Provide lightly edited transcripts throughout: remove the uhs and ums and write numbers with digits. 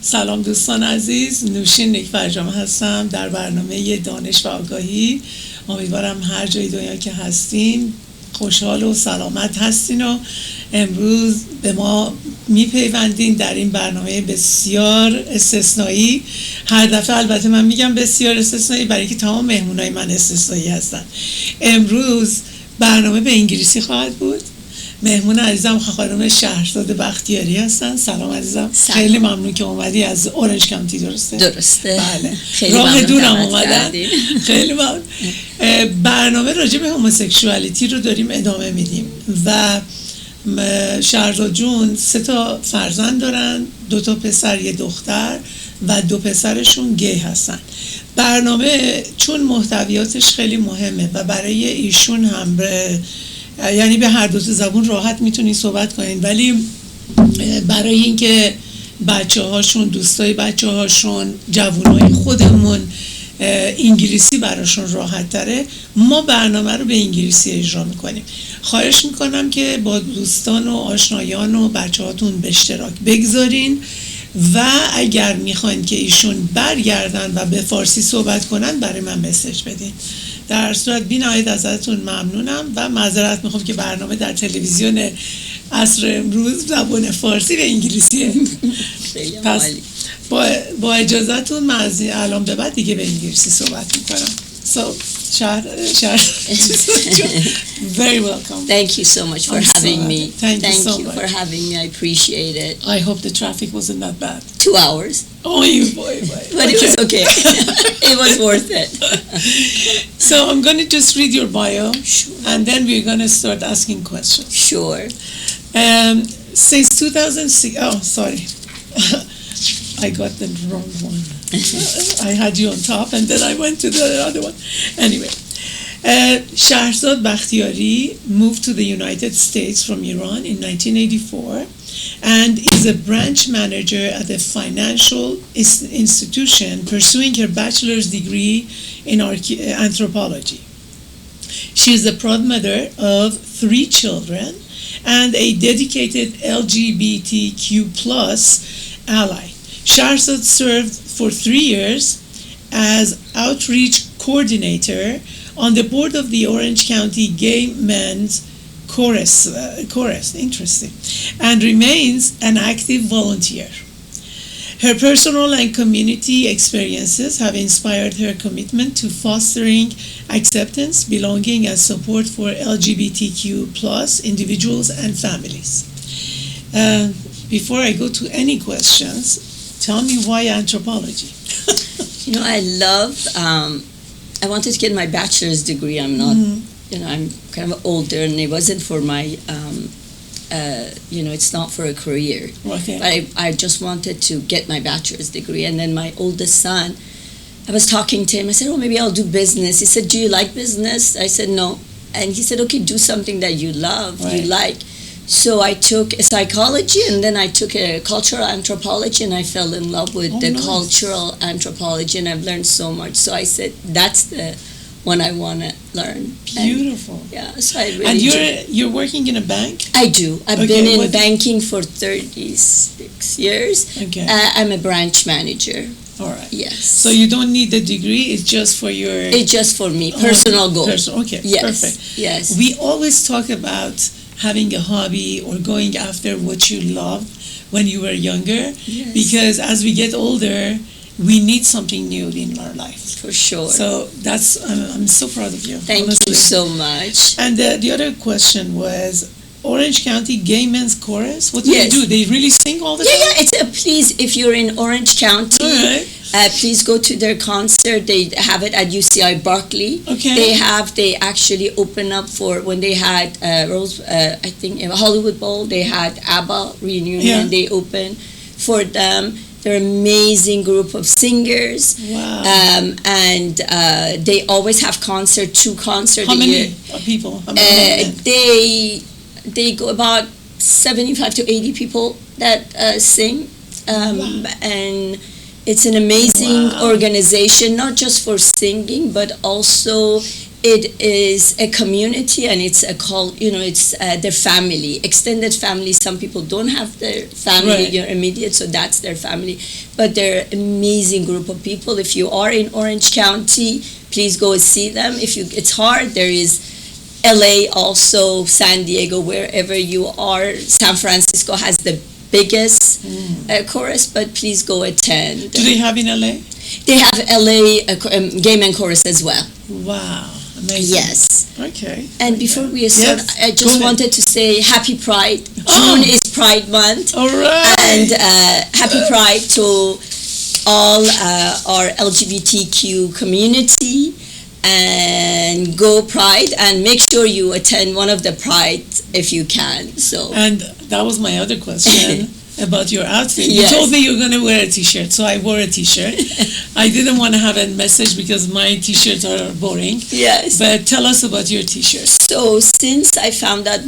سلام دوستان عزیز، نوشین نیکفرجام هستم در برنامه دانش و آگاهی. امیدوارم هر جای دنیا که هستین خوشحال و سلامت هستین و امروز به ما میپیوندین در این برنامه بسیار استثنایی. هر دفعه البته من میگم بسیار استثنایی برای که تمام مهمونای من استثنایی هستن. امروز برنامه به انگلیسی خواهد بود. مهمون عزیزم خانم شهرزاد بختیاری هستن. سلام عزیزم. سلام. خیلی ممنون که اومدی از اورنج کانتی. درسته؟ بله. خیلی راه دورم اومدن. خیلی ممنون. برنامه راجع به هموسکشوالیتی رو داریم ادامه میدیم و شهرزاد جون 3 فرزند دارن، 2 پسر 1 دختر و 2 پسرشون گی هستن. برنامه چون محتویاتش خیلی مهمه و برای ایشون هم یعنی به هر 2 زبون راحت میتونین صحبت کنین، ولی برای اینکه بچه هاشون، دوستای بچه هاشون، جوانای خودمون انگلیسی براشون راحت تره، ما برنامه رو به انگلیسی اجرا میکنیم. خواهش میکنم که با دوستان و آشنایان و بچه هاتون به اشتراک بگذارین و اگر میخواین که ایشون برگردن و به فارسی صحبت کنن برای من مسیج بدین. در صورت بی‌نهایت ازتون ممنونم و معذرت میخوام که برنامه در تلویزیون عصر امروز زبان فارسی و انگلیسیه. پس با اجازهتون من از الان به بعد دیگه به انگلیسی صحبت میکنم. So, Shah, very welcome. Thank you so much for having me. Thank you so much for having me. I appreciate it. I hope the traffic wasn't that bad. 2 hours. Oh, you boy. But it was okay. It was worth it. So I'm going to just read your bio, Sure. and then we're going to start asking questions. Sure. Since 2006, oh, sorry. I got the wrong one. I had you on top and then I went to the other one. Anyway, Shahrzad Bakhiari moved to the United States from Iran in 1984 and is a branch manager at a financial institution pursuing her bachelor's degree in anthropology. She is the proud mother of 3 children and a dedicated LGBTQ+ ally. Shahrzad served for 3 years as outreach coordinator on the board of the Orange County Gay Men's Chorus, interesting, and remains an active volunteer. Her personal and community experiences have inspired her commitment to fostering acceptance, belonging, and support for LGBTQ+ individuals and families. Before I go to any questions, tell me why anthropology? You know, I love, I wanted to get my bachelor's degree. I'm not, you know, I'm kind of older and it wasn't for my, you know, it's not for a career. Okay. But I just wanted to get my bachelor's degree. And then my oldest son, I was talking to him. I said, oh, maybe I'll do business. He said, do you like business? I said, no. And he said, okay, do something that you love, you like. So I took a psychology and then I took a cultural anthropology and I fell in love with the nice. cultural anthropology and I've learned so much. So I said, that's the one I want to learn. Beautiful. And, yeah, so I really And you're working in a bank? I do. I've been in banking for 36 years. Okay. I'm a branch manager. All right. Yes. So you don't need the degree, it's just for your... It's just for me, personal goal. Okay, yes. Perfect. Yes. We always talk about having a hobby or going after what you loved when you were younger, yes. because as we get older, we need something new in our life. For sure. So that's, I'm so proud of you. Thank honestly. you so much. And the other question was, Orange County Gay Men's Chorus? What do Yes. they do? They really sing all the time? Yeah, it's please, if you're in Orange County, All right. please go to their concert. They have it at UCI Berkeley. Okay. They actually open up for when they had I think in Hollywood Bowl. They had ABBA reunion. Yeah. They open for them. They're an amazing group of singers. Wow. And they always have two concerts How a many year. people? How many They go about 75 to 80 people that sing. And it's an amazing organization, not just for singing, but also it is a community, and it's a call, it's their family, extended family. Some people don't have their family, Right. immediate, so that's their family. But they're an amazing group of people. If you are in Orange County, please go and see them. It's hard, there is LA also, San Diego, wherever you are. San Francisco has the biggest chorus, but please go attend. Do they have in LA? They have LA Gay Men Chorus as well. Wow, amazing. Yes. Okay. And before we start, Yes, I go just ahead. wanted to say Happy Pride. Oh. June is Pride Month. All right. And Happy Pride to all our LGBTQ community. And go Pride, and make sure you attend one of the Pride if you can. So. And that was my other question about your outfit. Yes. You told me you were going to wear a t-shirt, so I wore a t-shirt. I didn't want to have a message because my t-shirts are boring. Yes. But tell us about your t-shirt. So since I found out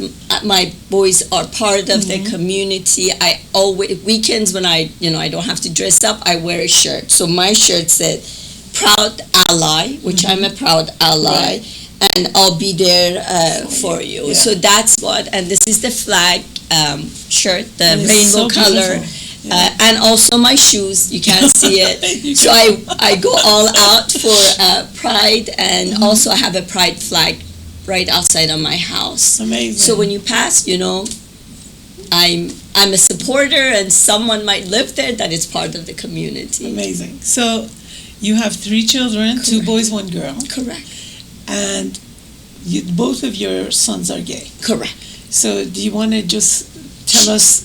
my boys are part of the community, I always, weekends when I don't have to dress up, I wear a shirt. So my shirt said, Proud Ally, which I'm a proud ally, and I'll be there for you. Yeah. So that's what, and this is the flag shirt, the And it's rainbow so color, beautiful. Yeah. and also my shoes. You can't see it. So I go all out for Pride, and also I have a Pride flag right outside of my house. Amazing. So when you pass, I'm a supporter, and someone might live there that is part of the community. Amazing. So you have 3 children, 2 boys, 1 girl, Correct. and both of your sons are gay. Correct. So do you want to just tell us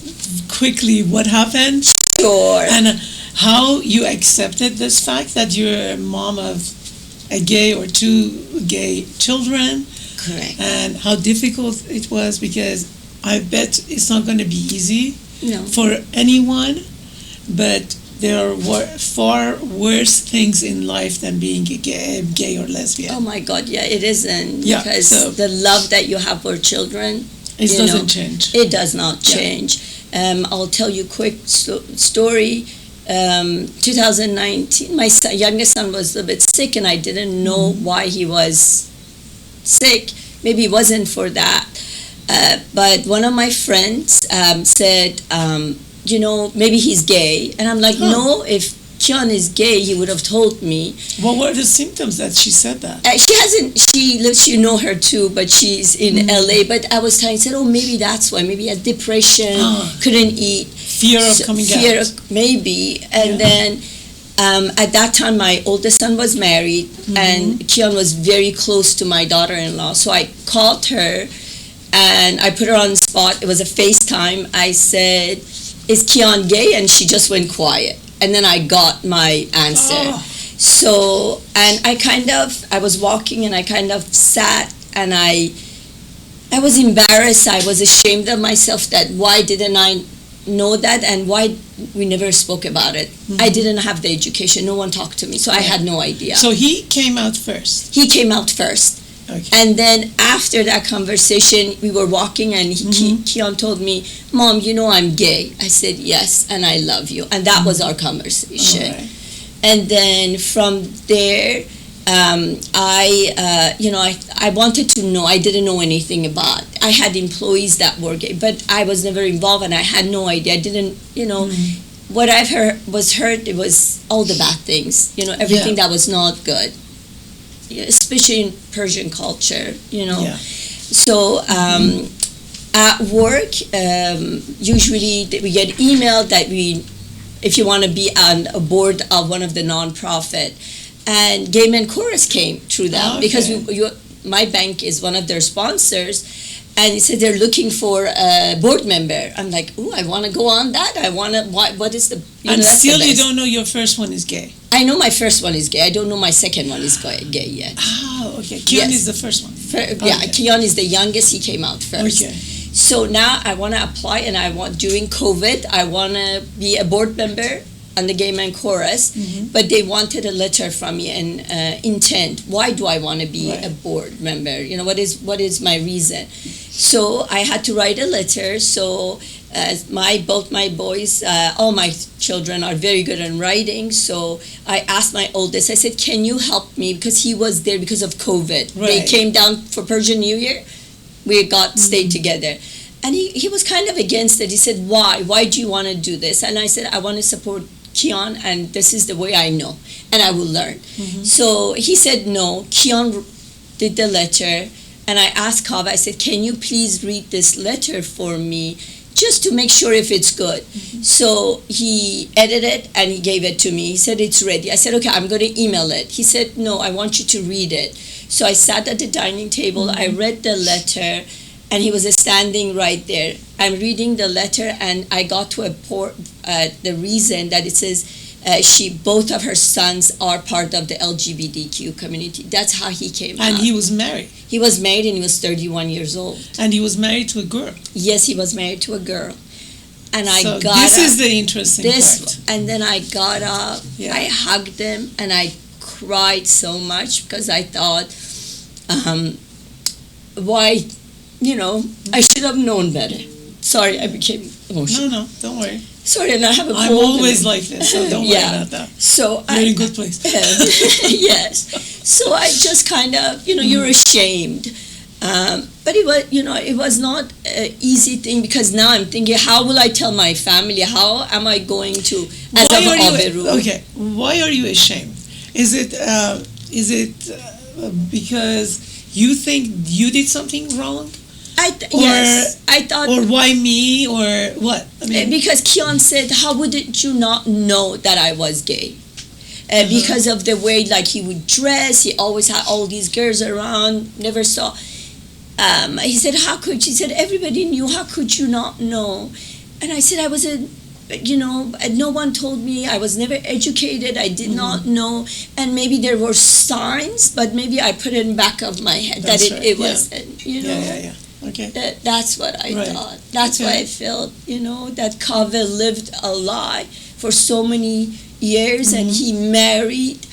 quickly what happened Sure. and how you accepted this fact that you're a mom of a gay or 2 gay children, Correct. and how difficult it was, because I bet it's not going to be easy No. for anyone, but there are far worse things in life than being a gay or lesbian. Oh my God, yeah, it isn't. Yeah, Because so- the love that you have for children, It you doesn't know, change. it does not Yeah. change. I'll tell you a quick story. 2019, my youngest son was a bit sick, and I didn't know why he was sick. Maybe it wasn't for that. But one of my friends said, maybe he's gay. And I'm like, no, if Kian is gay, he would have told me. What were the symptoms that she said that? She lives, you know her too, but she's in LA. But I was telling, said, oh, maybe that's why. Maybe he had depression, couldn't eat. Fear of coming out. Maybe. And then at that time, my oldest son was married, and Kian was very close to my daughter-in-law. So I called her, and I put her on the spot. It was a FaceTime. I said, is Kian gay? And she just went quiet. And then I got my answer. Oh. So, and I was walking, and I kind of sat, and I was embarrassed. I was ashamed of myself that why didn't I know that, and why we never spoke about it. I didn't have the education. No one talked to me, so I had no idea. So he came out first. He came out first. Okay. And then after that conversation, we were walking, and Kian told me, Mom, I'm gay. I said, yes, and I love you. And that was our conversation. All right. And then from there, I wanted to know. I didn't know anything about. I had employees that were gay, but I was never involved, and I had no idea. I didn't, what I've heard, it was all the bad things, everything that was not good, especially in Persian culture, Yeah. So at work, usually we get email that if you want to be on a board of one of the non-profit, and Gay Men Chorus came through that because my bank is one of their sponsors, and he said they're looking for a board member. I'm like, ooh, I want to go on that. I want to. What is the? And that's the still, you best. don't know your first one is gay. I know my first one is gay. I don't know my second one is gay yet. Oh, okay. Kian Yes. is the first one. Yeah, Kian is the youngest. He came out first. Okay. So now I want to apply, and during COVID, I want to be a board member on the Gay Men Chorus, but they wanted a letter from me and intent. Why do I want to be a board member? What is my reason? So I had to write a letter. So both my boys, all my children are very good in writing. So I asked my oldest, I said, can you help me? Because he was there because of COVID. Right. They came down for Persian New Year. We got stayed together. And he was kind of against it. He said, why? Why do you want to do this? And I said, I want to support Kian, and this is the way I know, and I will learn. So he said no. Kian did the letter, and I asked Kava, I said, can you please read this letter for me, just to make sure if it's good. So he edited it, and he gave it to me. He said, it's ready. I said, okay, I'm going to email it. He said, no, I want you to read it. So I sat at the dining table, I read the letter, and he was standing right there. I'm reading the letter, and I got to the reason that it says both of her sons are part of the LGBTQ community. That's how he came out. And he was married. He was married, and he was 31 years old. And he was married to a girl. Yes, he was married to a girl. And I So got this up. is the interesting part. And then I got up, Yeah. I hugged him, and I cried so much because I thought, why, I should have known better. Sorry, I became emotional. No, don't worry. Sorry, and I have a cold. I'm always like this, so don't worry Yeah. about that. So You're in a good place. yes. So I just kind of, you're ashamed. But it was not an easy thing, because now I'm thinking, how will I tell my family? How am I going to, as Why of are you, Averroes? okay, why are you ashamed? Is it because you think you did something wrong? Yes, I thought. Or why me, or what? I mean, Because Kian said, how would you not know that I was gay? Because of the way, like, he would dress, he always had all these girls around, never saw. He said, how could you? He said, everybody knew, how could you not know? And I said, I was no one told me, I was never educated, I did not know, and maybe there were signs, but maybe I put it in back of my head that it wasn't, Yeah. Okay. That's what I Right. thought. That's why I felt, that Kaveh lived a lie for so many years, and he married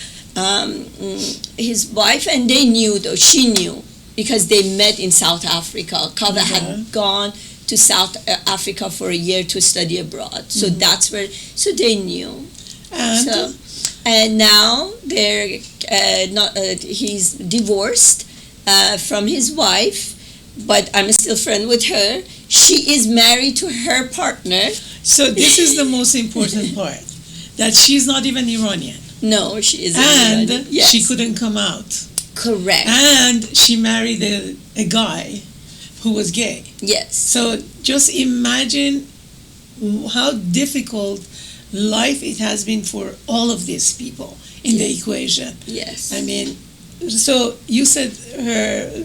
his wife, and they knew, though, she knew, because they met in South Africa. Kaveh had gone to South Africa for a year to study abroad. So that's where, so they knew. And now they're he's divorced from his wife, but I'm still friend with her. She is married to her partner. So this is the most important part, that she's not even Iranian. No, she isn't. And Iranian. Yes. she couldn't come out. Correct. And she married a guy who was gay. Yes. So just imagine how difficult life it has been for all of these people in the equation. Yes. I mean, so you said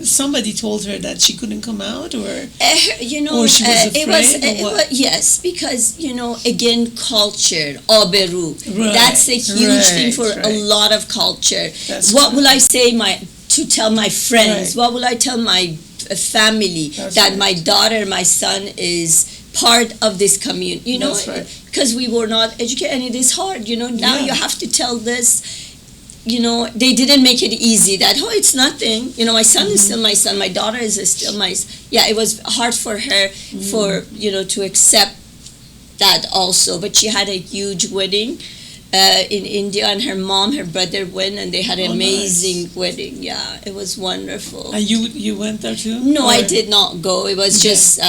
somebody told her that she couldn't come out, or or she was afraid, or what? Yes, because again, culture, aberu. Right, That's a huge thing for a right. lot of culture. That's What true. will I say to tell my friends? Right. What will I tell my family? That's that right. my daughter, my son is part of this community? That's right. Because we were not educated, and it is hard. Now Yeah. you have to tell this. They didn't make it easy, that, it's nothing. My son is still my son, my daughter is still my, it was hard for her to accept that also. But she had a huge wedding in India, and her mom, her brother went, and they had an amazing wedding. Yeah, it was wonderful. And you went there too? No, Or- I did not go. It was just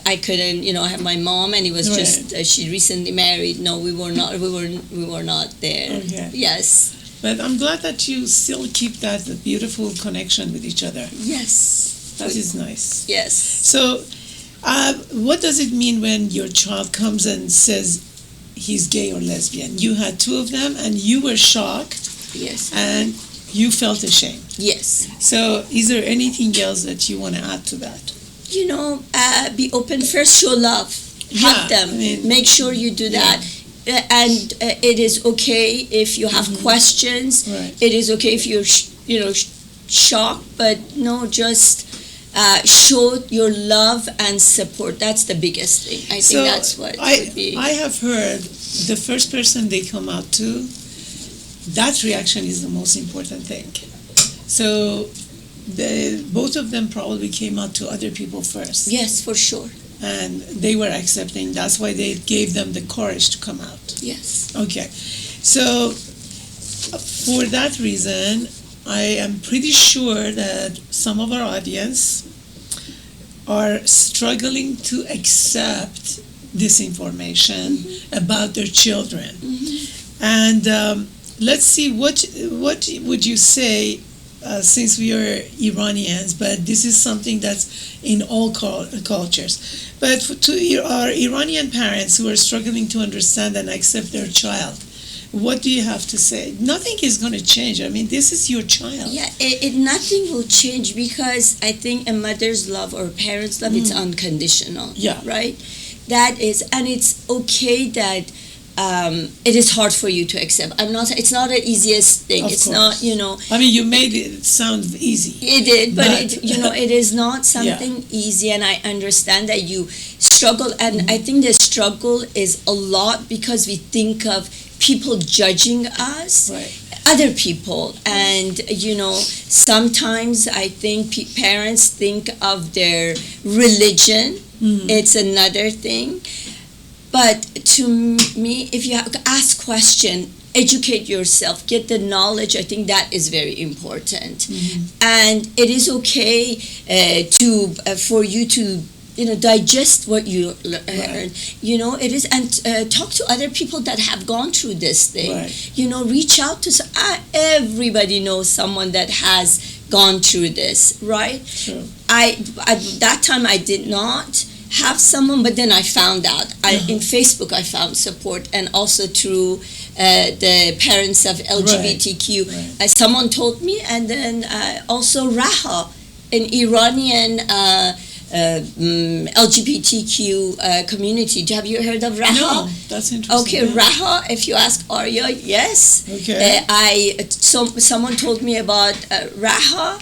I couldn't. I have my mom, and it was Right. just she recently married. No, we were not. We were not there. Okay. Yes. But I'm glad that you still keep that beautiful connection with each other. Yes. That is nice. Yes. So, what does it mean when your child comes and says he's gay or lesbian? You had two of them, and you were shocked, Yes. and you felt ashamed. Yes. So, is there anything else that you want to add to that? Be open first. Show love. Hug them. I mean, Make sure you do that. And it is okay if you have questions. Right. It is okay if you're, shocked. But no, just show your love and support. That's the biggest thing. I think that's what would be. I have heard the first person they come out to, that reaction is the most important thing. So both of them probably came out to other people first. Yes, for sure. and they were accepting. That's why they gave them the courage to come out. Yes. Okay. So, for that reason, I am pretty sure that some of our audience are struggling to accept this information about their children. And let's see, what would you say, since we are Iranians, but this is something that's in all cultures. But to our Iranian parents who are struggling to understand and accept their child, what do you have to say? Nothing is going to change. I mean, this is your child. Yeah, nothing will change, because I think a mother's love or a parent's love, it's unconditional. Yeah. Right? That is, and it's okay that it is hard for you to accept. It's not the easiest thing. Of it's course. not, I mean, you made it sound easy. It did, but it is not something easy, and I understand that you struggle, and I think the struggle is a lot because we think of people judging us, other people, and sometimes I think parents think of their religion. It's another thing. But to me, if you have to ask question, educate yourself, get the knowledge, I think that is very important. And it is okay for you to digest what you learn. It is, and talk to other people that have gone through this thing. Reach out to everybody knows someone that has gone through this, right? Sure. At that time I did not have someone, but then I found out. In Facebook I found support, and also through the parents of LGBTQ. Someone told me, and then also Raha, an Iranian LGBTQ community. Have you heard of Raha? No, that's interesting. Okay, Raha, if you ask Arya, yes. Okay. Someone told me about Raha,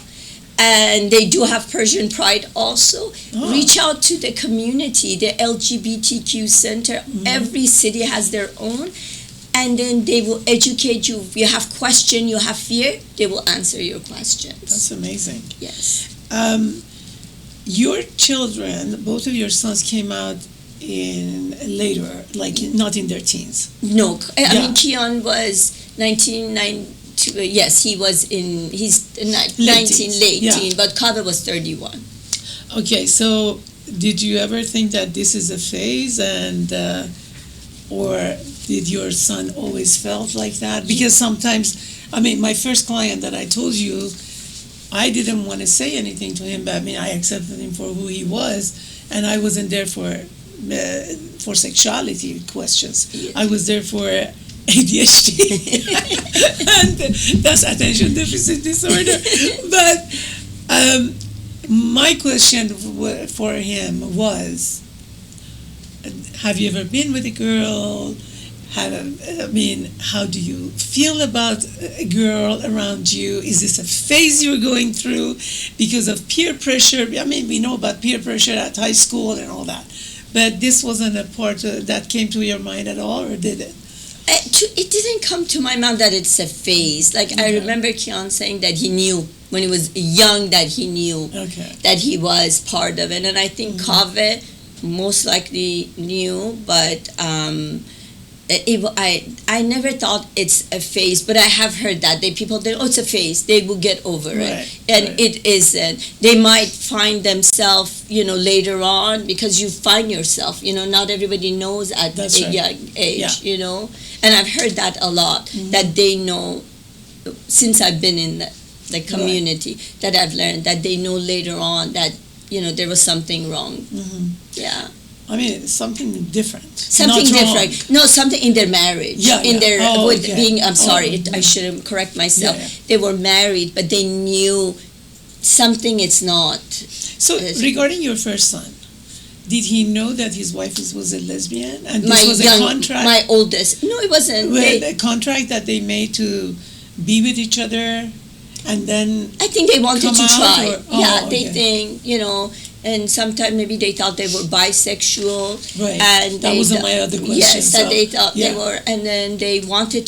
and they do have Persian Pride also. Reach out to the community, the LGBTQ center. Every city has their own, and then they will educate you. If you have question, you have fear, they will answer your questions. That's amazing. Yes. Your children, both of your sons, came out in later, like not in their teens. No, I mean Kian was 1992. Yes, he was he's 19 late teen, but Kaveh was 31. Okay, so did you ever think that this is a phase, and or did your son always felt like that? Because sometimes, I mean, my first client that I told you, I didn't want to say anything to him, but I mean, I accepted him for who he was, and I wasn't there for sexuality questions. Yes. I was there for ADHD, and that's attention deficit disorder. But my question for him was, have you ever been with a girl? How do you feel about a girl around you? Is this a phase you're going through because of peer pressure? I mean, we know about peer pressure at high school and all that, but this wasn't a part that came to your mind at all, or did it? It didn't come to my mind that it's a phase. Like, I remember Kian saying that he knew when he was young, that he knew that he was part of it. And I think Kaveh most likely knew, but I never thought it's a phase, but I have heard that people think, it's a phase, they will get over it, and it isn't. They might find themselves, later on, because you find yourself, not everybody knows at a young age, and I've heard that a lot, that they know, since I've been in the community, that I've learned that they know later on that, there was something wrong. Yeah. I mean, it's something different. Something different. No, something in their marriage. I'm sorry, I shouldn't correct myself. They were married, but they knew something it's not. So, regarding your first son, did he know that his wife was a lesbian? And this was a contract? My oldest. No, it wasn't. A contract that they made to be with each other, and then I think they wanted to try. They think, and sometimes maybe they thought they were bisexual. Right. And that wasn't my other question. Yes, that they thought they were, and then they wanted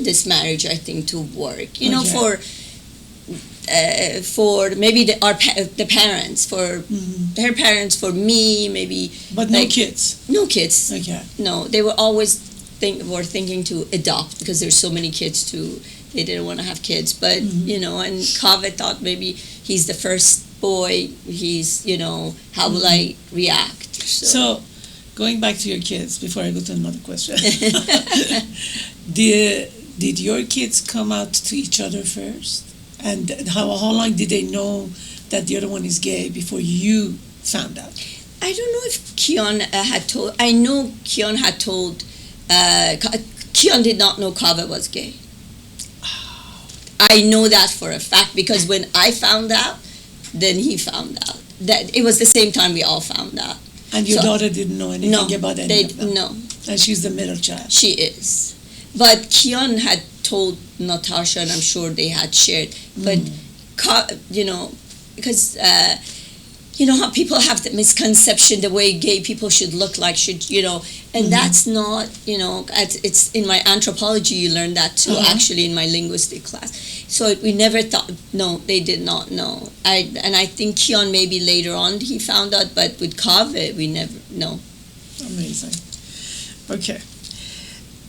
this marriage, I think, to work. for maybe the parents, for her parents, for me, maybe. But no kids. No kids. Okay. No, they were always thinking to adopt because there's so many kids too. They didn't want to have kids, but and Kaveh thought maybe he's the first boy. He's how will I react? So, going back to your kids before I go to another question, did your kids come out to each other first? And how long did they know that the other one is gay before you found out? I don't know if Kian had told. I know Kian had told. Kian did not know Kaveh was gay. I know that for a fact because when I found out, then he found out. That it was the same time we all found out. And your daughter didn't know anything about any of them? No. And she's the middle child? She is. But Kian had told Natasha, and I'm sure they had shared. But, because, how people have the misconception the way gay people should look like, and that's not, it's in my anthropology, you learn that too, actually, in my linguistic class. So we never thought, no, they did not know. And I think Kian maybe later on he found out, but with Kaveh, we never know. Amazing. Okay.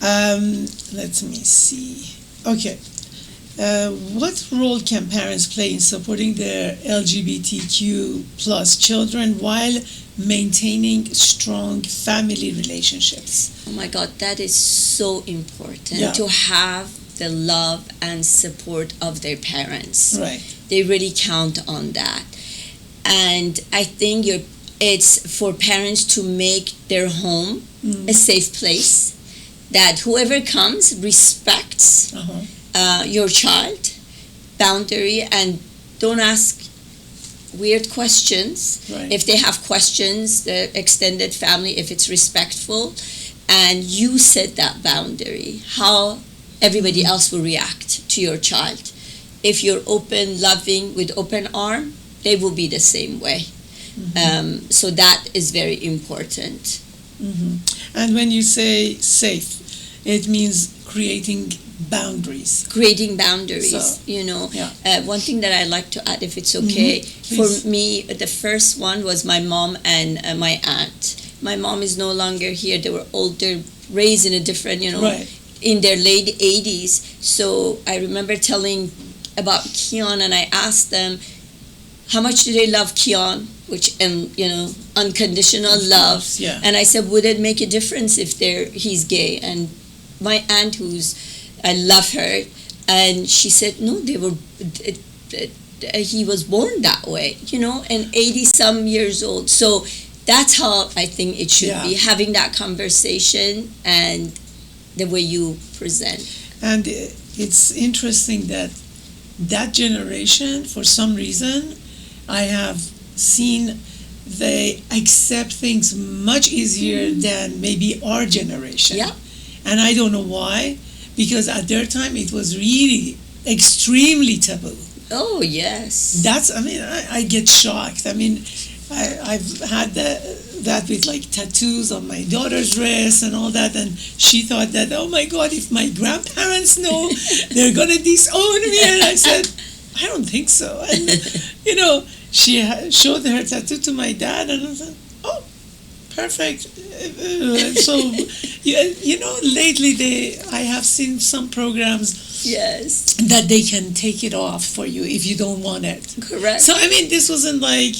Let me see. Okay. What role can parents play in supporting their LGBTQ plus children while maintaining strong family relationships? Oh my God, that is so important to have the love and support of their parents. Right. They really count on that. And I think it's for parents to make their home a safe place, that whoever comes respects your child boundary and don't ask weird questions. Right. If they have questions, the extended family, if it's respectful, and you set that boundary, how everybody else will react to your child. If you're open, loving, with open arm, they will be the same way. So that is very important. And when you say safe, it means creating boundaries. Creating boundaries, So, one thing that I'd like to add, if it's okay, for me, the first one was my mom and my aunt. My mom is no longer here. They were older, raised in a different, in their late 80s. So I remember telling about Kian, and I asked them, how much do they love Kian? Which, unconditional love. Yeah. And I said, would it make a difference if he's gay? And my aunt, I love her, and she said, no, he was born that way, and 80-some years old. So that's how I think it should be, having that conversation and the way you present. And it's interesting that generation, for some reason, I have seen they accept things much easier than maybe our generation. Yeah. And I don't know why, because at their time it was really extremely taboo. Oh, yes. I get shocked. I've had that with like tattoos on my daughter's wrist and all that, and she thought that, oh my God, if my grandparents know, they're gonna disown me. And I said, I don't think so. And she showed her tattoo to my dad, and I said, oh, perfect. So lately I have seen some programs that they can take it off for you if you don't want it. Correct. So this wasn't like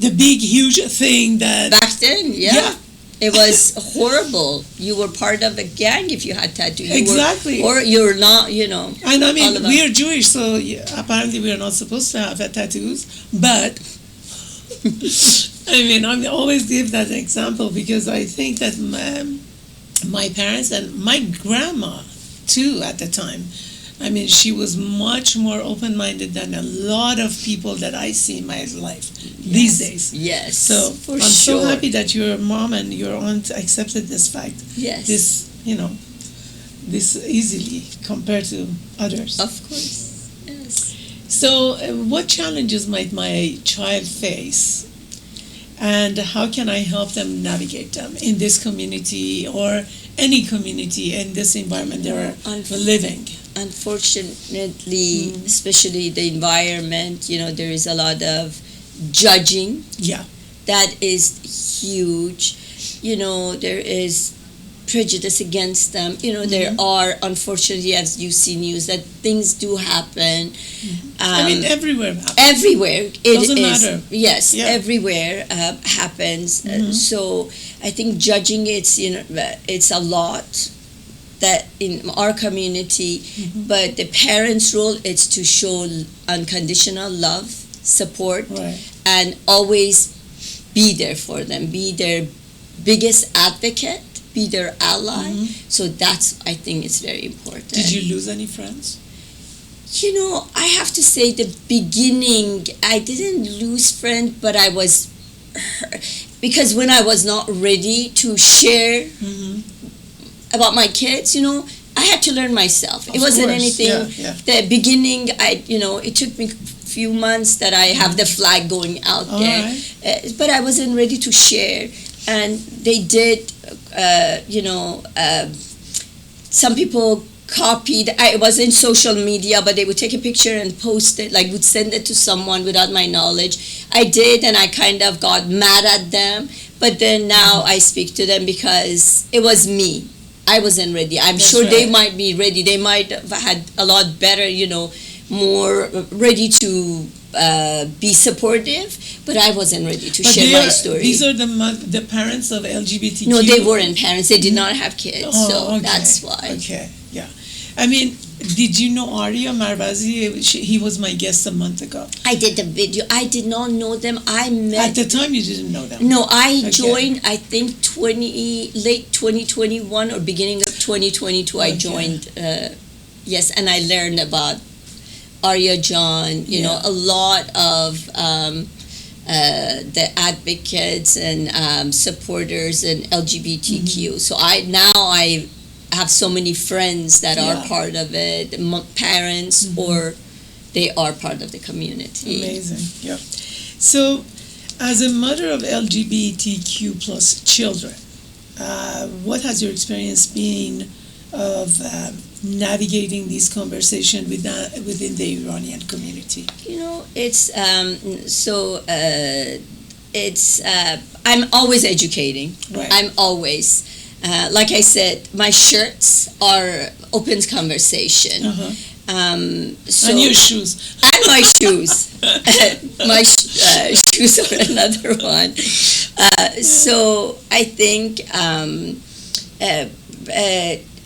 the big huge thing that back then. Yeah. It was horrible. You were part of a gang if you had tattoos. Exactly. Or you're not, And we are Jewish, so apparently we are not supposed to have tattoos. But I always give that example because I think that my parents and my grandma too at the time, she was much more open-minded than a lot of people that I see in my life these days. Yes, So I'm so happy that your mom and your aunt accepted this fact. Yes. This easily compared to others. Of course, yes. So what challenges might my child face and how can I help them navigate them in this community or any community in this environment they're living. Unfortunately, especially the environment, there is a lot of judging. Yeah. That is huge. There is prejudice against them. There are, unfortunately, as you see news, that things do happen. Everywhere happens. Everywhere. Doesn't matter. Yes, everywhere happens. So I think judging it's a lot that in our community, but the parents' role is to show unconditional love, support, and always be there for them, be their biggest advocate, be their ally. So that's, I think, it's very important. Did you lose any friends? I have to say the beginning, I didn't lose friends, but I was hurt because when I was not ready to share about my kids, I had to learn myself. It wasn't anything. The beginning, it took me few months that I have the flag going out there, but I wasn't ready to share. And they did, some people copied. It was in social media, but they would take a picture and post it, would send it to someone without my knowledge. I did, and I kind of got mad at them. But then now I speak to them because it was me. I wasn't ready. I'm sure they might be ready. They might have had a lot better, more ready to be supportive, but I wasn't ready to share my story. These are the parents of LGBTQ? No, they weren't parents. They did not have kids, that's why. Okay, yeah. Did you know Arya Marvazi? He was my guest a month ago. I did the video. I did not know them. I met... At the time, you didn't know them? No, I joined, I think, late 2021 or beginning of 2022, I joined, yes, and I learned about Arya John, a lot of the advocates and supporters and LGBTQ. So I have so many friends that are part of it, parents, or they are part of the community. Amazing, yeah. So, as a mother of LGBTQ plus children, what has your experience been of navigating this conversation within the Iranian community? I'm always educating. Right. I'm always, like I said, my shirts are open conversation. And your shoes. And my shoes. My shoes are another one. So I think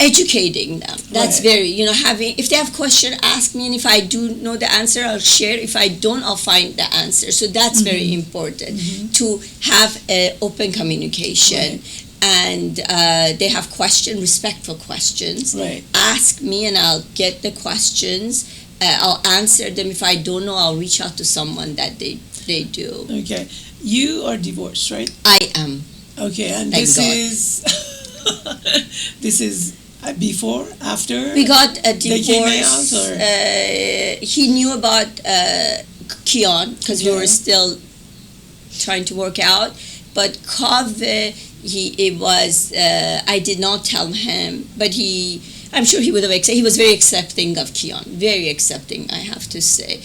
educating them. That's very, having, if they have question, ask me, and if I do know the answer, I'll share. If I don't, I'll find the answer. So that's very important to have open communication. And they have respectful questions. Right. Ask me and I'll get the questions. I'll answer them. If I don't know, I'll reach out to someone that they do. Okay. You are divorced, right? I am. Okay, and Thank this God. this is before, after? We got a divorce. They came out, or? He knew about Kian because we were still trying to work out. But Kaveh, I did not tell him, but I'm sure he would have accepted. He was very accepting of Kian, very accepting, I have to say.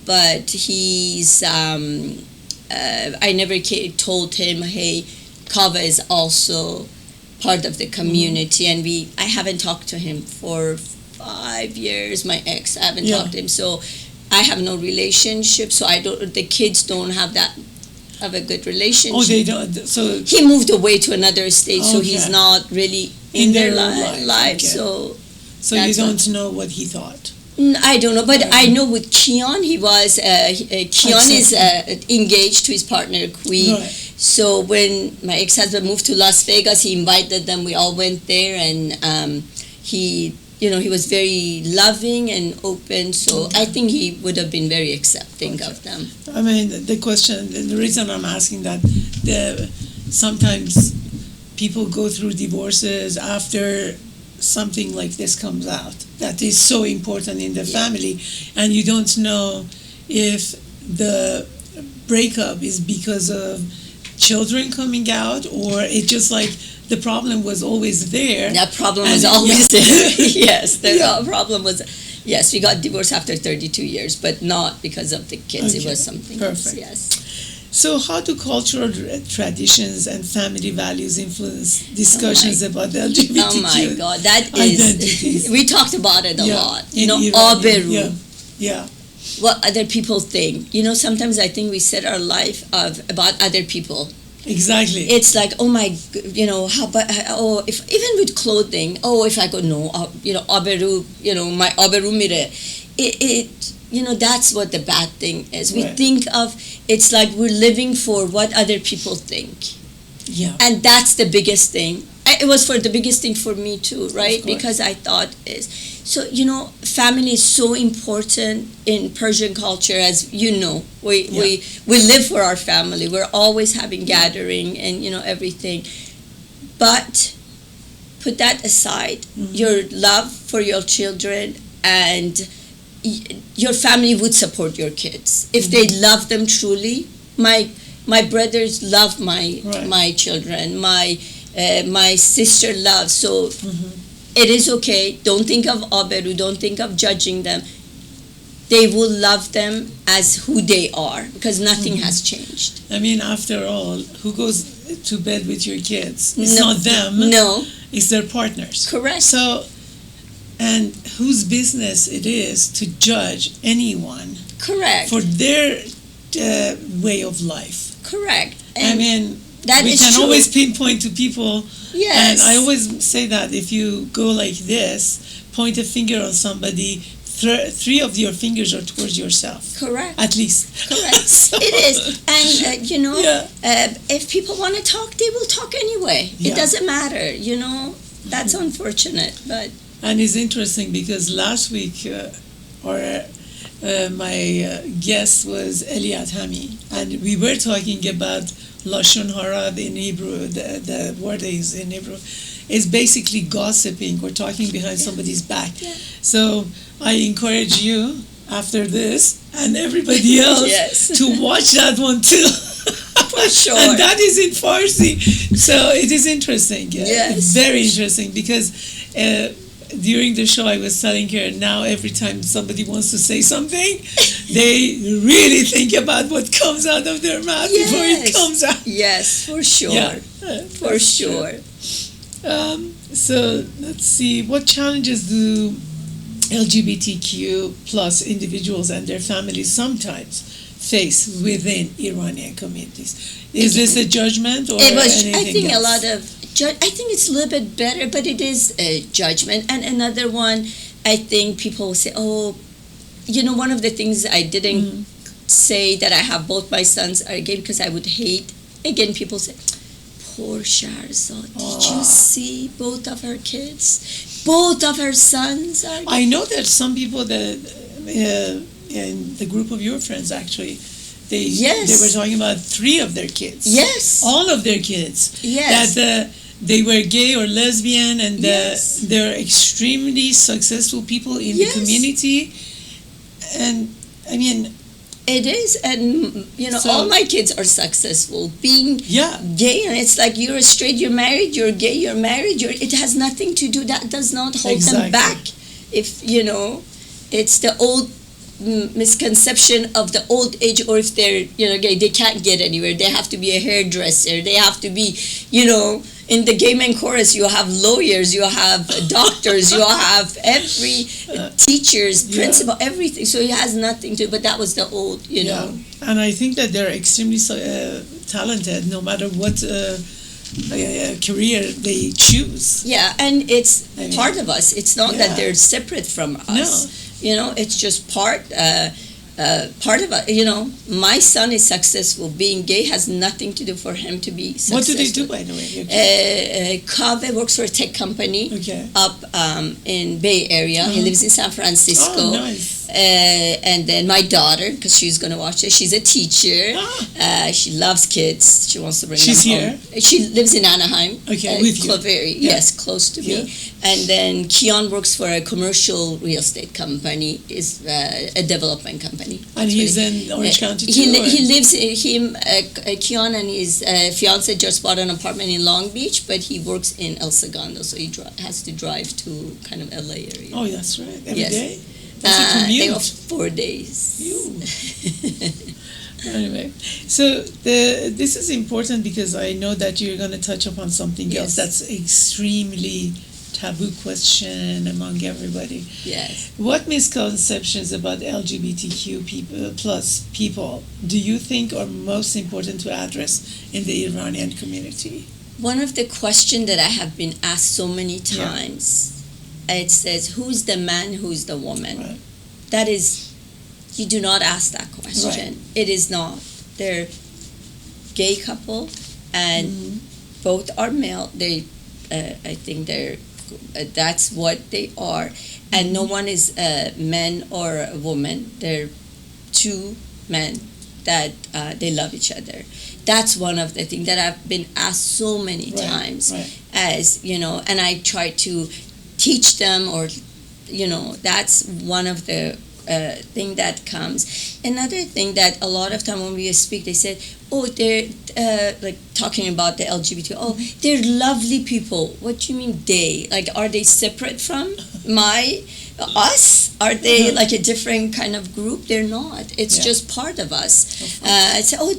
But he's, I never told him, hey, Kaveh is also part of the community, and I haven't talked to him for 5 years. My ex, I haven't talked to him, so I have no relationship. So the kids don't have a good relationship. Oh, they don't. So he moved away to another state, so he's not really in their life. Okay. So you don't know what he thought. I don't know, but I know with Kian, he was Kian is engaged to his partner Queen. Right. So when my ex-husband moved to Las Vegas, he invited them. We all went there, and he was very loving and open. So I think he would have been very accepting of them. I mean, the reason I'm asking that, sometimes people go through divorces after something like this comes out that is so important in the family, and you don't know if the breakup is because of children coming out, or it just like the problem was always there? That problem was always there. Yes, the problem was. Yes, we got divorced after 32 years, but not because of the kids. It was something else. Yes. So how do cultural traditions and family values influence discussions about the LGBTQ Oh my God, that is, identities? We talked about it a lot. You know, Iran, aberu. Yeah. What other people think. You know, sometimes I think we set our life about other people. Exactly. It's like, oh my, you know, how about, oh, if even with clothing, oh, if I go, no, you know, aberu, you know, my aberu mire. You know, that's what the bad thing is. We think of, it's like we're living for what other people think. Yeah. And that's the biggest thing. It was the biggest thing for me too, right? Because I thought so, you know, family is so important in Persian culture, as you know. We live for our family. We're always having gathering and, you know, everything. But put that aside, your love for your children and your family would support your kids if they love them truly. My brothers love my children. My sister loves. So it is okay. Don't think of aberu. Don't think of judging them. They will love them as who they are, because nothing has changed. I mean, after all, who goes to bed with your kids? It's not them. No. It's their partners. Correct. So, and whose business it is to judge anyone Correct. for their way of life. Correct. And I mean, that we is can true. always pinpoint to people. Yes. And I always say that if you go like this, point a finger on somebody, three of your fingers are towards yourself. Correct. At least. Correct. So, it is. And, you know, Yeah. If people want to talk, they will talk anyway. Yeah. It doesn't matter, you know. That's unfortunate, but... And it's interesting because last week, my guest was Eliat Hami, and we were talking about Lashon Hara in Hebrew, the word is in Hebrew, is basically gossiping or talking behind somebody's back. Yeah. So I encourage you, after this, and everybody else, Yes. to watch that one too. For sure. And that is in Farsi. So it is interesting. Yes. Very interesting, because during the show I was telling her, now every time somebody wants to say something, they really think about what comes out of their mouth before it comes out. Yes, for sure. Yeah. For sure. So let's see, what challenges do LGBTQ plus individuals and their families sometimes face within Iranian communities? Is this a judgment or anything I think else? a lot of I think it's a little bit better, but it is a judgment. And another one, I think people say, oh, you know, one of the things I didn't say that I have both my sons are gay, because I would hate, again, people say, poor Shahrzad, did you see both of her kids? Both of her sons are gay. I know that some people that in the group of your friends, actually, they were talking about 3 of their kids. Yes. All of their kids. Yes. That they were gay or lesbian, and they're extremely successful people in the community. And I mean, it is, and you know, all my kids are successful. Being gay, and it's like you're straight, you're married, you're gay, you're married. It has nothing to do. That does not hold them back. If you know, it's the old misconception of the old age, or if they're gay, they can't get anywhere. They have to be a hairdresser. They have to be, in the gay men chorus, you have lawyers, you have doctors, you have every teachers, principal, everything. So it has nothing to. But that was the old, know. And I think that they're extremely talented, no matter what career they choose. Yeah, and it's part of us. It's not that they're separate from us. No. It's just part of it. My son is successful. Being gay has nothing to do for him to be successful. What do they do, by the way? Kaveh works for a tech company Okay. up in Bay Area. He lives in San Francisco. Oh, nice. And then my daughter, because she's going to watch it, she's a teacher. She loves kids. She wants to bring She's them here? home. She lives in Anaheim. Okay, with you. Yes, close to me. And then Keon works for a commercial real estate company, is a development company. And he's in Orange County too? He lives, Keon and his fiance just bought an apartment in Long Beach, but he works in El Segundo, so he has to drive to kind of LA area. Oh, that's right. Every Yes. day? That's a commute. They have 4 days. Anyway, so this is important because I know that you're going to touch upon something else that's extremely taboo question among everybody. Yes. What misconceptions about LGBTQ plus people do you think are most important to address in the Iranian community? One of the questions that I have been asked so many times, it says, who's the man, who's the woman? Right. That is, you do not ask that question. Right. It is not. They're gay couple, and both are male. They, I think they're, that's what they are. And no one is a man or a woman. They're two men that they love each other. That's one of the things that I've been asked so many times, as, you know, and I try to teach them, or, you know, that's one of the thing that comes. Another thing that a lot of time when we speak, they said, oh, they're like talking about the LGBT, oh, they're lovely people. What do you mean they? Like, are they separate from us? Are they like a different kind of group? They're not. It's just part of us. Say, oh,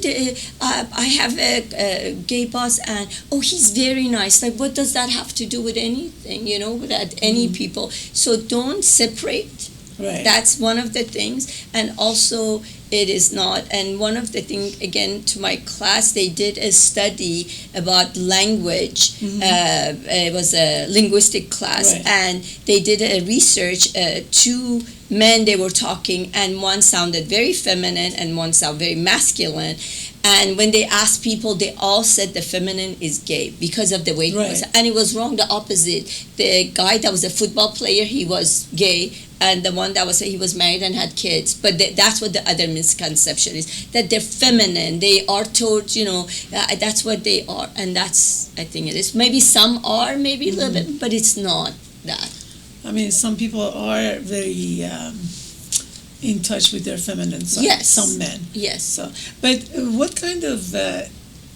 I have a gay boss, and oh, he's very nice. Like, what does that have to do with anything? You know, with any people? So don't separate. Right. That's one of the things. And also, it is not. And one of the things, again, to my class, they did a study about language. It was a linguistic class. And they did a research. Two men, they were talking, and one sounded very feminine and one sounded very masculine. And when they asked people, they all said the feminine is gay because of the way he was. And it was wrong, the opposite. The guy that was a football player, he was gay. And the one that was, he was married and had kids. But that's what the other misconception is, that they're feminine. They are told, you know, that's what they are. And that's, I think it is. Maybe some are, maybe a little bit, but it's not that. I mean, some people are very in touch with their feminine side. Yes. Some men. Yes. So, but what kind of,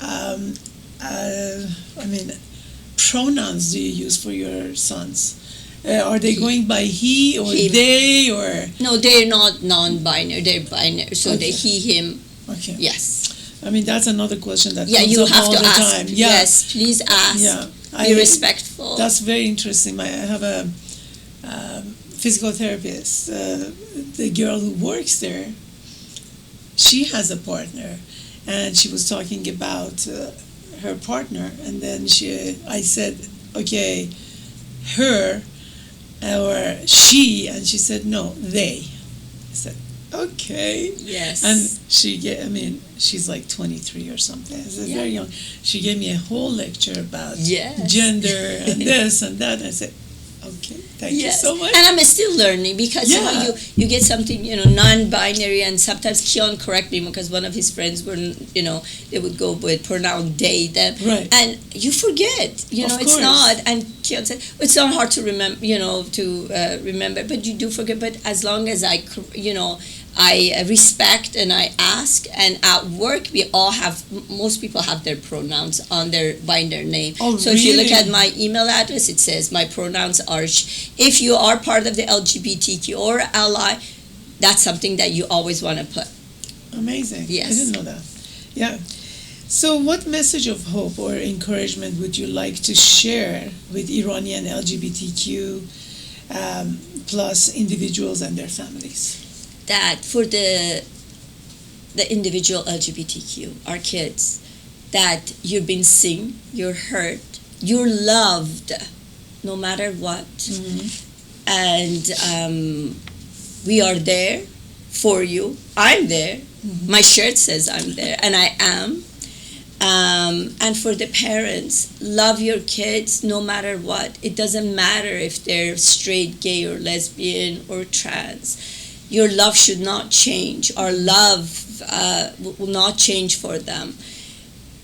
I mean, pronouns do you use for your sons? Are they going by he or they or? No, they're not non-binary. They're binary. So they he, him. Okay. Yes. I mean, that's another question that comes you up have all to the ask. Time. Yes, please ask. Yeah. Be respectful. That's very interesting. I have a physical therapist. The girl who works there, she has a partner, and she was talking about her partner, and then I said, okay, her or she, and she said, no, they. I said, okay. Yes. And she's like 23 or something. It's very young. She gave me a whole lecture about gender and this and that. I said, okay, thank you so much. And I'm still learning, because you know, you get something, you know, non-binary, and sometimes Keon correct me because one of his friends were, you know, they would go with pronoun they, them. Right. And you forget, you know, it's not. And Keon said, it's not hard to remember, you know, remember, but you do forget. But as long as I respect and I ask, and at work most people have their pronouns on by their name. Oh, so if you look at my email address, it says my pronouns are if you are part of the LGBTQ or ally, that's something that you always want to put. Amazing. Yes. I didn't know that. Yeah. So what message of hope or encouragement would you like to share with Iranian LGBTQ plus individuals and their families? That for the individual LGBTQ, our kids, that you've been seen, you're heard, you're loved, no matter what. And we are there for you. I'm there. My shirt says I'm there, and I am. And for the parents, love your kids no matter what. It doesn't matter if they're straight, gay, or lesbian, or trans. your love should not change. Our love will not change for them.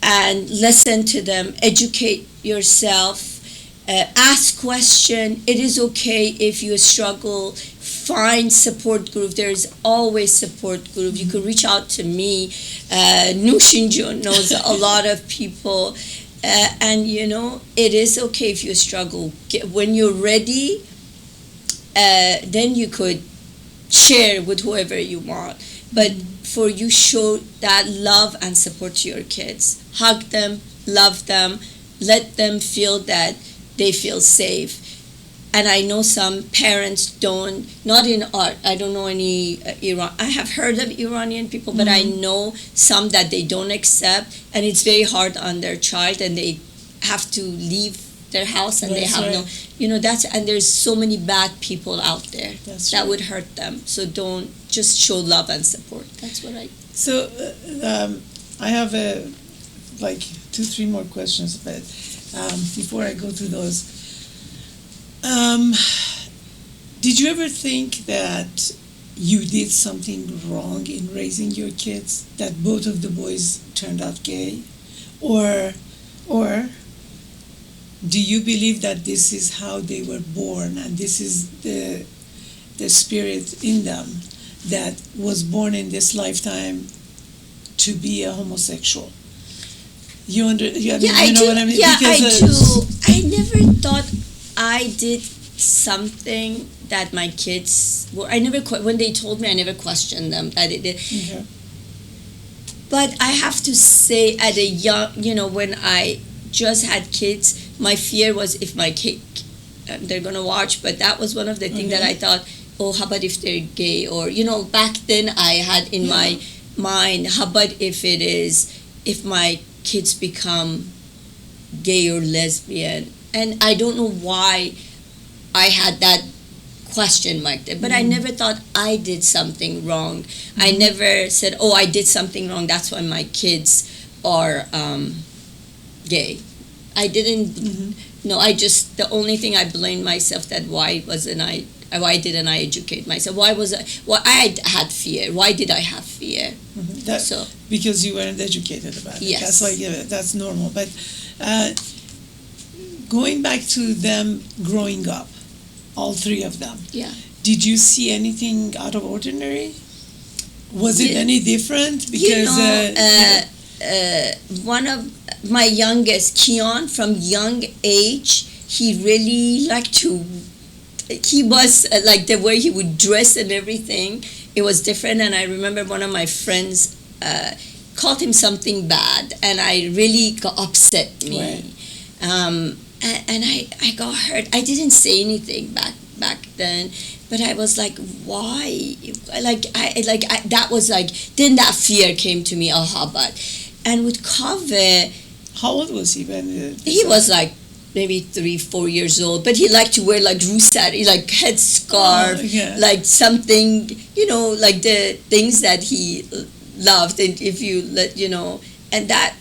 And listen to them, educate yourself, ask question. It is okay if you struggle. Find support group. There's always support group. You can reach out to me. Noushin knows a lot of people. And it is okay if you struggle. When you're ready, then you could share with whoever you want. But for you, show that love and support to your kids. Hug them, love them, let them feel that they feel safe. And I know some parents don't, not in art, I don't know any Iran, I have heard of Iranian people, but I know some that they don't accept, and it's very hard on their child, and they have to leave their house, and they have and there's so many bad people out there that would hurt them. So don't, just show love and support. That's what I... So I have 2-3 more questions, but before I go through those, did you ever think that you did something wrong in raising your kids, that both of the boys turned out gay? Or do you believe that this is how they were born, and this is the spirit in them that was born in this lifetime to be a homosexual? You know what I mean? Yeah, because I do. I never thought I did something that my kids were. When they told me, I never questioned them that it did. Okay. But I have to say, at a young, when I just had kids, my fear was if my kid, they're gonna watch. But that was one of the things that I thought, oh, how about if they're gay? Or back then I had in my mind, how about if my kids become gay or lesbian? And I don't know why I had that question mark there, but I never thought I did something wrong. I never said, oh, I did something wrong, that's why my kids are gay. I didn't. No, the only thing I blamed myself, that why didn't I educate myself? Why I had fear? Why did I have fear? Because you weren't educated about it. Yes. That's why that's normal. But going back to them growing up, all three of them. Yeah. Did you see anything out of ordinary? Was it any different? Because one of my youngest, Keon, from young age, he really liked to. He was like the way he would dress and everything. It was different, and I remember one of my friends called him something bad, and I really got upset. Right. And I got hurt. I didn't say anything back then, but I was like, why? That was like, then that fear came to me. And with Kaveh, how old was he when? He was like maybe 3-4 years old, but he liked to wear like rusari, like headscarf, like something, like the things that he loved. And if you let, and that.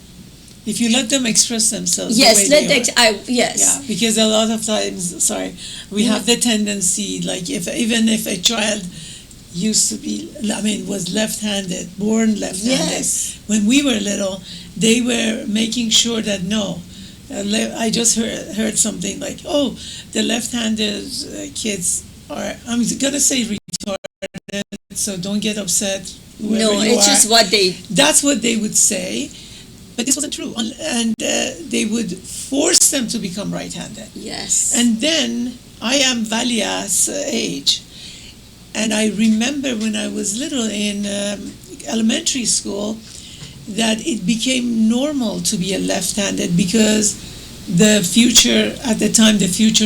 If you let them express themselves, yes, yes. Yeah, because a lot of times, we have the tendency, like even if a child used to be, was left-handed, born left-handed, when we were little, they were making sure that no. I just heard something like, oh, the left-handed kids are, I'm gonna say retarded, so don't get upset. No, it's just what that's what they would say. But this wasn't true, and they would force them to become right-handed. Yes. And then I am Valia's age, and I remember when I was little in elementary school that it became normal to be a left-handed because the future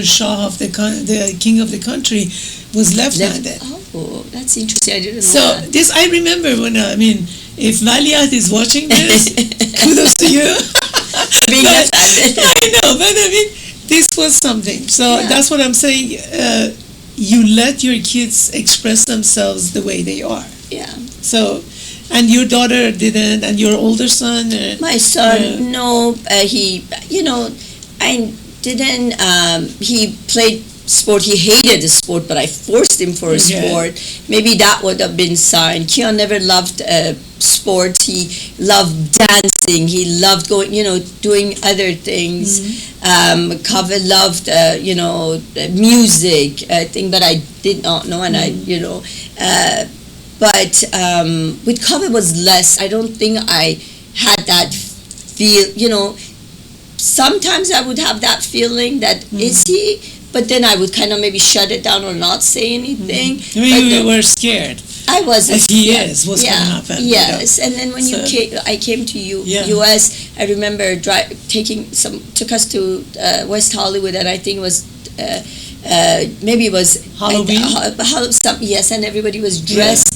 Shah of the king of the country was left-handed. Oh, that's interesting. I didn't know so that. This I remember when if Valiat is watching this, kudos to you. Being left-handed. I know, but this was something. So that's what I'm saying. You let your kids express themselves the way they are. Yeah. So, and your daughter didn't, and your older son? My son, no. He, I didn't, he played sport. He hated the sport, but I forced him for a sport. Maybe that would have been sign. Keon never loved sports. He loved dancing. He loved going, doing other things. Kaveh loved, music thing, but I did not know, and but with Kaveh was less. I don't think I had that feel, sometimes I would have that feeling that is he, but then I would kind of maybe shut it down or not say anything. You were scared. I wasn't. As he is, what's going to happen? Yes, and then when I came to U.S., I remember took us to West Hollywood, and I think it was maybe it was Halloween. Yes, and everybody was dressed,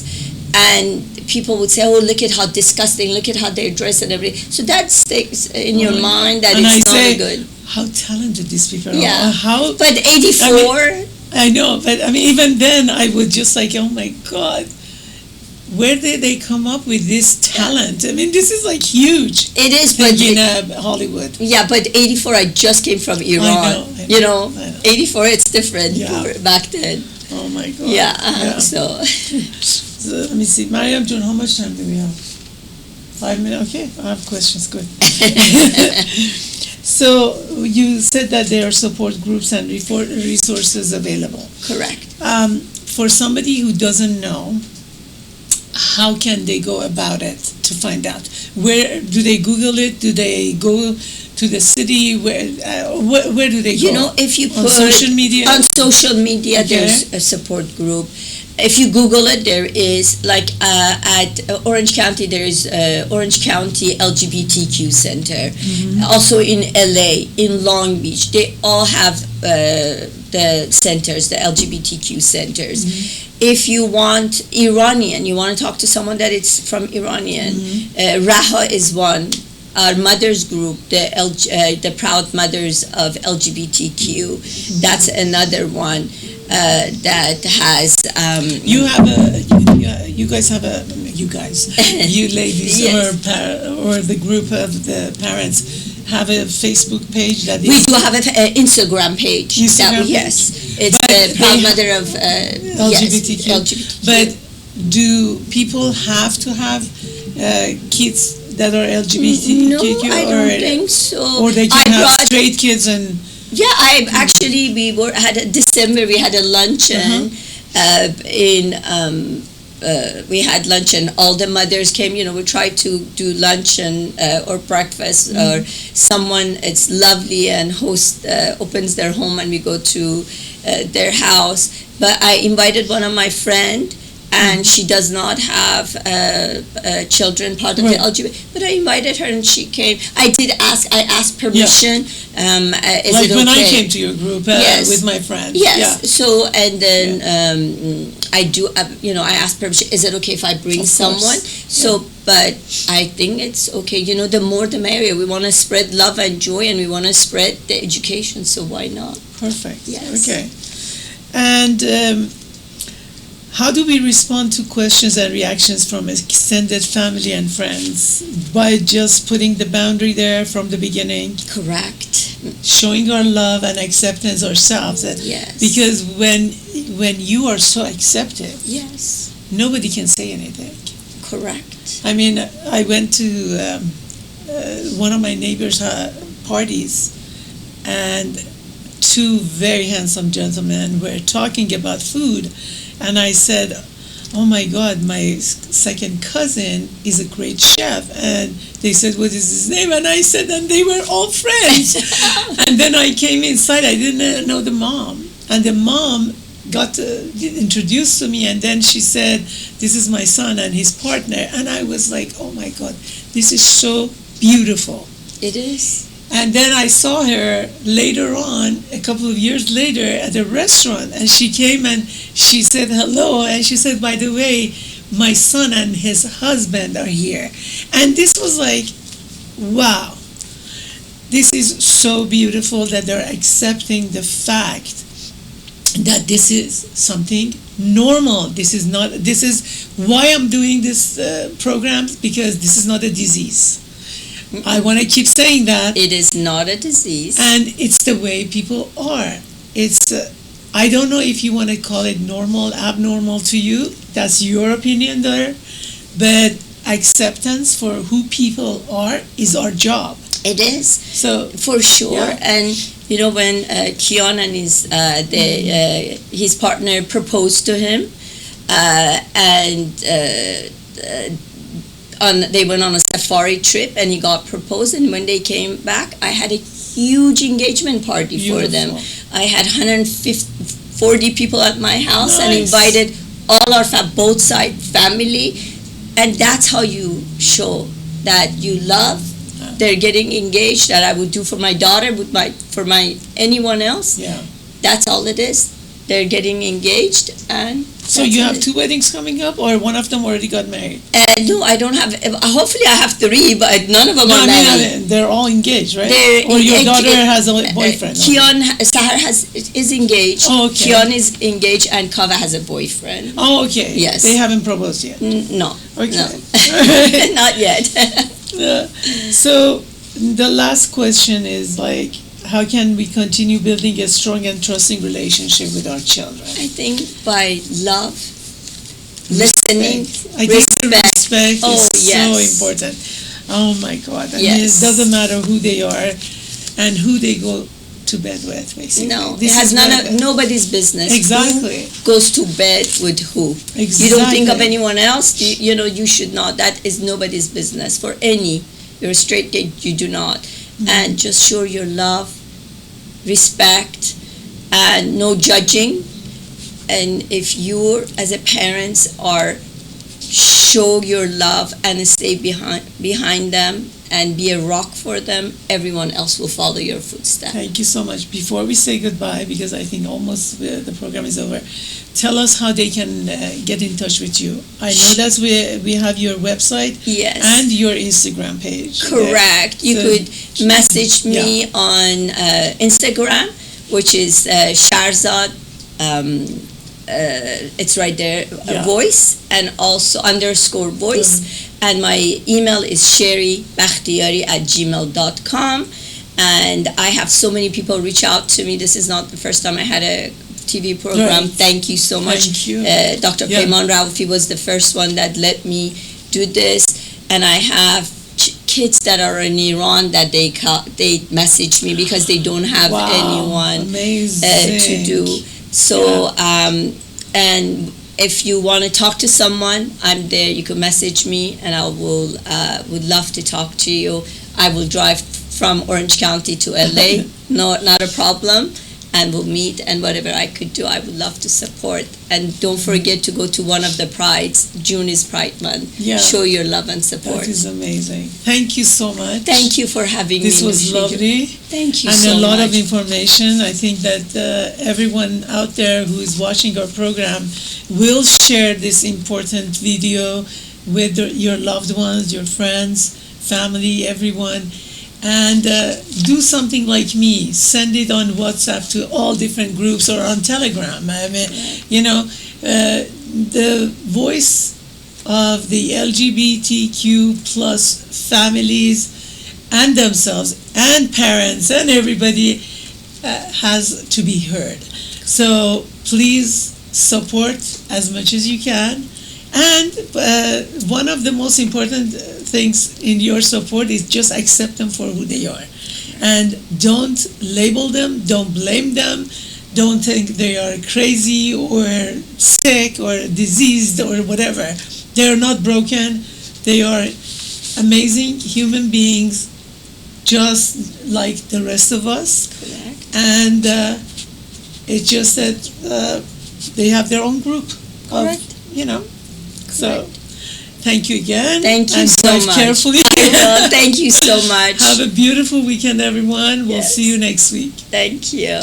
and people would say, "Oh, look at how disgusting! Look at how they're dressed and everything." So that sticks in your mind that it's not good. How talented these people are! Yeah, but 84. I know, but I mean, even then, I would just like, oh my God, where did they come up with this talent? I mean, this is like huge. It is, but in Hollywood. Yeah, but 84, I just came from Iran. I know. 84, it's different back then. Oh my God. Yeah. So let me see, Mariam Jun, how much time do we have? 5 minutes. Okay, I have questions. Good. So you said that there are support groups and resources available. Correct. For somebody who doesn't know, how can they go about it to find out? Where do they Google it? Do they go to the city? Where do they go? If you put on social media. On social media, there's a support group. If you Google it, there is, like at Orange County, there is Orange County LGBTQ Center. Also in LA, in Long Beach, they all have the centers, the LGBTQ centers. If you want Iranian, you want to talk to someone that is from Iranian, Raha is one. Our mothers group, the Proud Mothers of LGBTQ, that's another one that has. You ladies or the group of the parents have a Facebook page that we do have an Instagram page. Yes, it's the Proud Mother of LGBTQ. LGBT. But do people have to have kids that are LGBTQ? No, I don't think so. Or they can have straight kids and. Yeah, December we had a luncheon we had lunch and all the mothers came. We tried to do luncheon or breakfast or someone. It's lovely and host opens their home and we go to their house. But I invited one of my friend. And she does not have children, part of the LGBT. But I invited her and she came. I asked permission. Is like it when okay? I came to your group with my friend. Yes. Yeah. So, and then I do, I asked permission. Is it okay if I bring someone? So, but I think it's okay. The more the merrier. We want to spread love and joy and we want to spread the education. So why not? Perfect. Yes. Okay. And how do we respond to questions and reactions from extended family and friends? By just putting the boundary there from the beginning? Correct. Showing our love and acceptance ourselves. Yes. Because when you are so accepting, yes, nobody can say anything. Correct. I mean, I went to one of my neighbors' parties, and two very handsome gentlemen were talking about food. And I said, oh my God, my second cousin is a great chef. And they said, what is his name? And I said, and they were all friends. And then I came inside, I didn't know the mom. And the mom got introduced to me, and then she said, this is my son and his partner. And I was like, oh my God, this is so beautiful. It is. And then I saw her later on, a couple of years later, at a restaurant, and she came and she said hello, and she said, by the way, my son and his husband are here. And this was like, wow, this is so beautiful that they're accepting the fact that this is something normal. This is why I'm doing this programs, because this is not a disease. I want to keep saying that. It is not a disease. And it's the way people are. It's I don't know if you want to call it normal, abnormal to you. That's your opinion there. But acceptance for who people are is our job. It is. So for sure. Yeah. And you know, when Kian and his partner proposed to him, they went on a safari trip, and he got proposed. And when they came back, I had a huge engagement party for them. I had 140 people at my house. Nice. And invited all our both side family, and that's how you show that you love. They're getting engaged. That I would do for my daughter, for anyone else. Yeah. That's all it is. They're getting engaged, and so you have 2 weddings coming up, or one of them already got married? No, I don't have. Hopefully, I have 3, but none of them are married. They're all engaged, right? Or your daughter has a boyfriend? Sahar is engaged. Oh, okay. Kian is engaged, and Kava has a boyfriend. Oh, okay. Yes. They haven't proposed yet. No. Okay. No. Not yet. So the last question is like, how can we continue building a strong and trusting relationship with our children? I think by love, listening, I think respect. is yes. so important. Oh my God. I mean, Yes. it doesn't matter who they are and who they go to bed with, basically. No, it has nobody's business. Exactly. Who goes to bed with who? Exactly. You don't think of anyone else. You should not. That is nobody's business. For any, you're a straight gay, you do not. Mm-hmm. And just show your love, respect, and no judging. And if you, as a parents, show your love and stay behind them and be a rock for them, everyone else will follow your footsteps. Thank you so much. Before we say goodbye, because I think almost the program is over, tell us how they can get in touch with you. I know that we have your website, yes, and your Instagram page. Correct. You could message me on Instagram, which is Shahrzad. It's right there, voice, and also _voice. And my email is sherry.bakhiari@gmail.com. And I have so many people reach out to me. This is not the first time I had a TV program. Right. Thank you so much. Thank you. Dr. Peyman Raufi was the first one that let me do this. And I have kids that are in Iran that they message me because they don't have anyone to do. So, and if you want to talk to someone, I'm there. You can message me, and I would love to talk to you. I will drive from Orange County to LA. No, not a problem. And we'll meet, and whatever I could do, I would love to support. And don't forget to go to one of the prides. June is Pride Month. Yeah. Show your love and support. That is amazing. Thank you so much. Thank you for having me. This was lovely. Thank you so much. And a lot of information. I think that everyone out there who is watching our program will share this important video with your loved ones, your friends, family, everyone. And do something like me. Send it on WhatsApp to all different groups or on Telegram. I mean, the voice of the LGBTQ plus families and themselves and parents and everybody has to be heard. So please support as much as you can. And one of the most important things in your support is just accept them for who they are. And don't label them, don't blame them, don't think they are crazy or sick or diseased or whatever. They are not broken. They are amazing human beings just like the rest of us. Correct. And it's just that they have their own group. Correct. So, thank you again. Thank you so much. Drive carefully. Thank you so much. Have a beautiful weekend, everyone. We'll see you next week. Thank you.